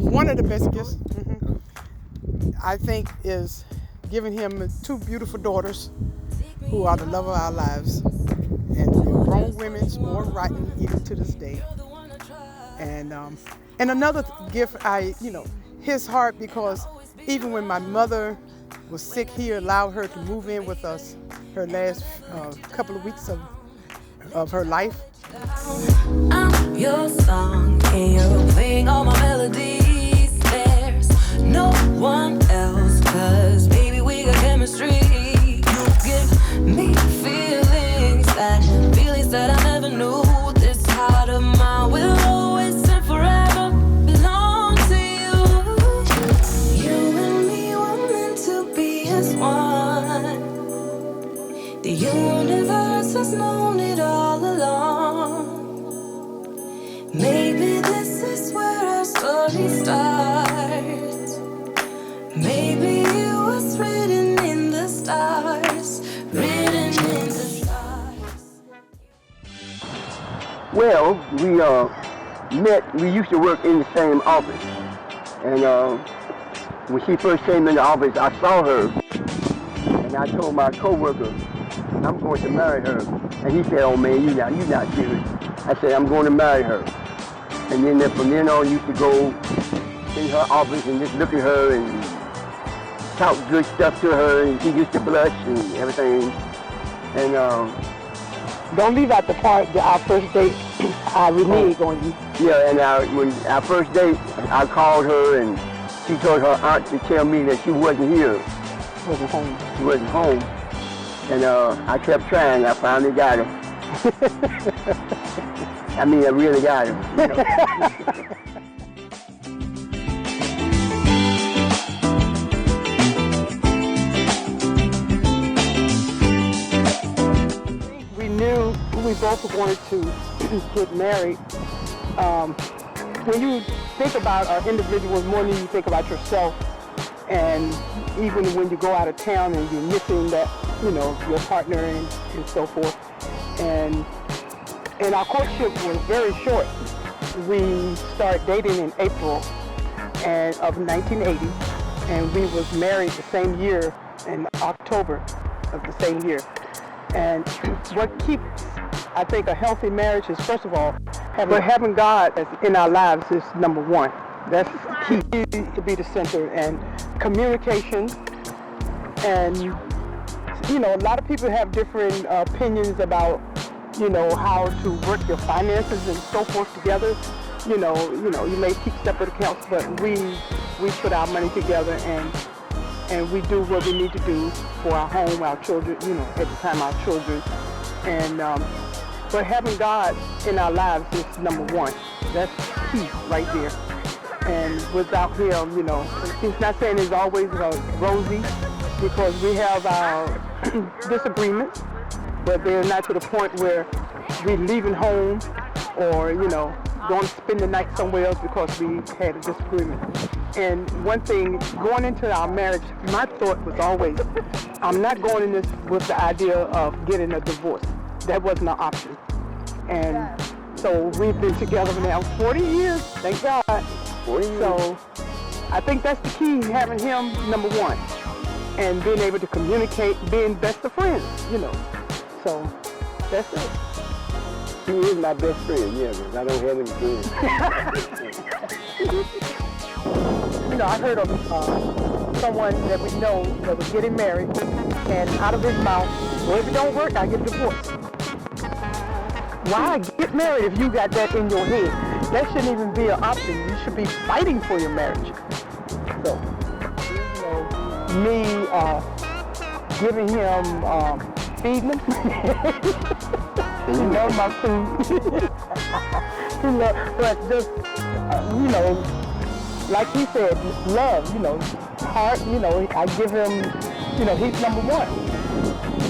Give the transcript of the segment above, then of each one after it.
One of the best gifts, I think, is giving him 2 beautiful daughters who are the love of our lives. And they're grown women, sport writing even to this day. And another gift, his heart, because even when my mother was sick, he allowed her to move in with us her last couple of weeks of her life. I'm your song and you're playing all my melodies. There's no one else, 'cause baby we got chemistry. You give me feelings that I never knew. This heart of mine will always and forever belong to you. You and me were meant to be as one. The universe has known it all along. Maybe this is where our story starts. Maybe it was written in the stars. Written in the stars. Well, we met. We used to work in the same office, and when she first came in the office, I saw her, and I told my coworker, "I'm going to marry her." And he said, "Oh man, you're not serious." I said, "I'm going to marry her." And then from then on, I used to go in her office and just look at her and talk good stuff to her, and she used to blush and everything. And Don't leave out the part that our first date, I reneged on you. yeah, and when our first date, I called her and she told her aunt to tell me that she wasn't here. Wasn't home. She wasn't home. And I kept trying. I finally got her. I mean, I really got her. You know? We knew we both wanted to get married. When you think about our individuals more than you think about yourself, and even when you go out of town and you're missing that, your partner and so forth. And our courtship was very short. We started dating in April of 1980, and we was married the same year in October of the same year. And what keeps, I think, a healthy marriage is, first of all, having God in our lives is number one. That's key to be the center, and communication. And a lot of people have different opinions about how to work your finances and so forth together. You may keep separate accounts, but we put our money together, and we do what we need to do for our home, our children, at the time our children. And but having God in our lives is number one. That's key right there. And without him, it's not saying it's always rosy, because we have our disagreements, but they're not to the point where we're leaving home or, going to spend the night somewhere else because we had a disagreement. And one thing, going into our marriage, my thought was always, I'm not going in this with the idea of getting a divorce. That wasn't an option. And so we've been together now 40 years, thank God. 40 years. So I think that's the key, having him number one, and being able to communicate, being best of friends, So that's it. He is my best friend, yeah, but I don't have any friends. I heard of someone that we know that was getting married, and out of his mouth, well, if it don't work, I get divorced. Why get married if you got that in your head? That shouldn't even be an option. You should be fighting for your marriage. So, me giving him, feeding him, he loves my food. But just, like he said, love, heart, I give him, he's number one.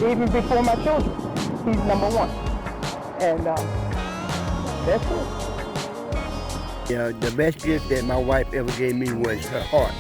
Even before my children, he's number one. And that's it. Yeah, the best gift that my wife ever gave me was her heart.